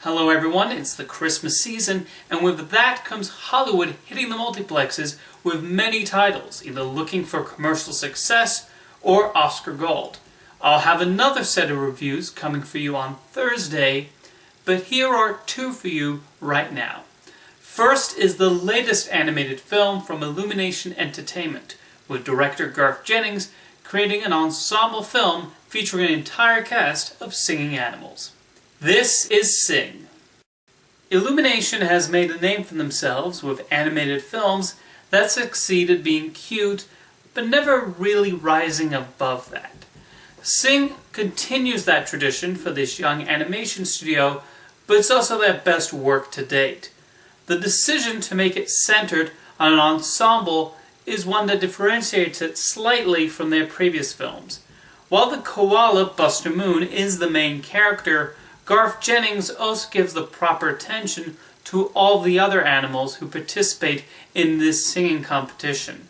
Hello everyone, it's the Christmas season, and with that comes Hollywood hitting the multiplexes with many titles, either looking for commercial success or Oscar gold. I'll have another set of reviews coming for you on Thursday, but here are two for you right now. First is the latest animated film from Illumination Entertainment, with director Garth Jennings creating an ensemble film featuring an entire cast of singing animals. This is Sing. Illumination has made a name for themselves with animated films that succeed at being cute, but never really rising above that. Sing continues that tradition for this young animation studio, but it's also their best work to date. The decision to make it centered on an ensemble is one that differentiates it slightly from their previous films. While the koala, Buster Moon, is the main character, Garth Jennings also gives the proper attention to all the other animals who participate in this singing competition.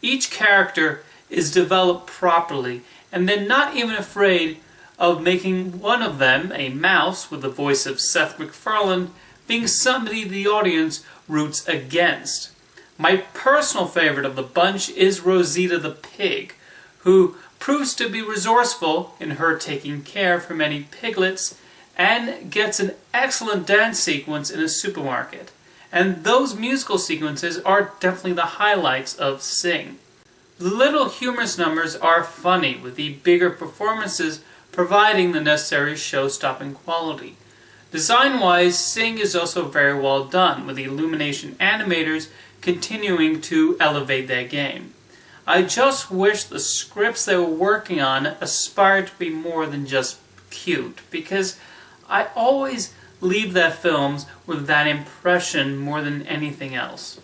Each character is developed properly, and they're not even afraid of making one of them, a mouse with the voice of Seth MacFarlane, being somebody the audience roots against. My personal favorite of the bunch is Rosita the pig, who proves to be resourceful in her taking care for many piglets, and gets an excellent dance sequence in a supermarket. And those musical sequences are definitely the highlights of Sing. The little humorous numbers are funny, with the bigger performances providing the necessary show-stopping quality. Design-wise, Sing is also very well done, with the Illumination animators continuing to elevate their game. I just wish the scripts they were working on aspired to be more than just cute, because I always leave their films with that impression more than anything else.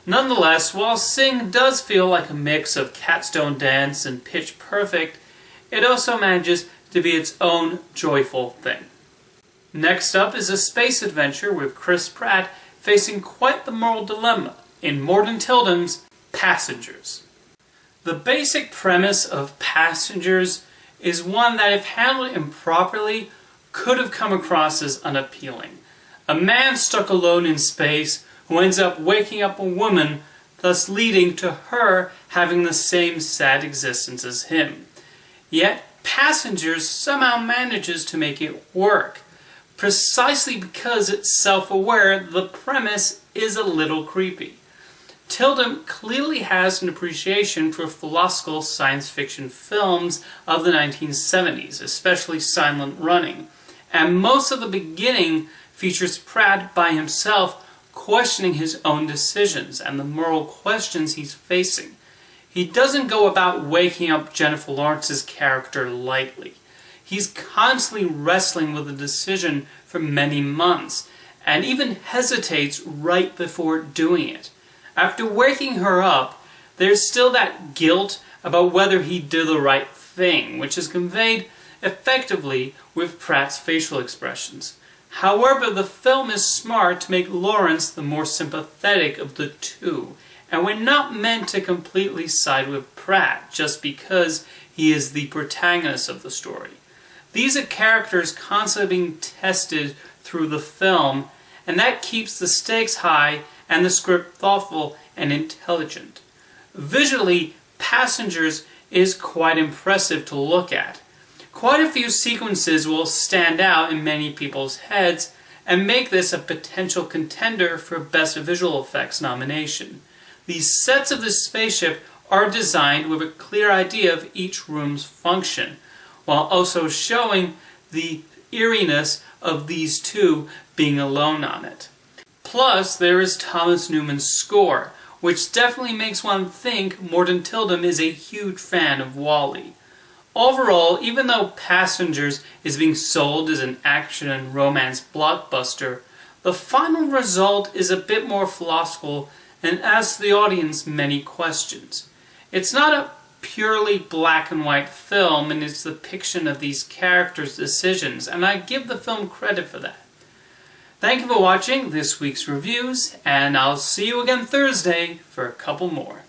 Nonetheless, while Sing does feel like a mix of Cats Don't Dance and Pitch Perfect, it also manages to be its own joyful thing. Next up is a space adventure with Chris Pratt facing quite the moral dilemma in Morten Tyldum's Passengers. The basic premise of Passengers is one that, if handled improperly, could have come across as unappealing. A man stuck alone in space who ends up waking up a woman, thus leading to her having the same sad existence as him. Yet, Passengers somehow manages to make it work. Precisely because it's self-aware, the premise is a little creepy. Tyldum clearly has an appreciation for philosophical science fiction films of the 1970s, especially Silent Running, and most of the beginning features Pratt by himself questioning his own decisions and the moral questions he's facing. He doesn't go about waking up Jennifer Lawrence's character lightly. He's constantly wrestling with a decision for many months, and even hesitates right before doing it. After waking her up, there's still that guilt about whether he did the right thing, which is conveyed effectively with Pratt's facial expressions. However, the film is smart to make Lawrence the more sympathetic of the two, and we're not meant to completely side with Pratt just because he is the protagonist of the story. These are characters constantly being tested through the film, and that keeps the stakes high and the script thoughtful and intelligent. Visually, Passengers is quite impressive to look at. Quite a few sequences will stand out in many people's heads and make this a potential contender for Best Visual Effects nomination. These sets of the spaceship are designed with a clear idea of each room's function, while also showing the eeriness of these two being alone on it. Plus, there is Thomas Newman's score, which definitely makes one think Morten Tyldum is a huge fan of WALL-E. Overall, even though Passengers is being sold as an action and romance blockbuster, the final result is a bit more philosophical and asks the audience many questions. It's not a purely black and white film, and its depiction of these characters' decisions, and I give the film credit for that. Thank you for watching this week's reviews, and I'll see you again Thursday for a couple more.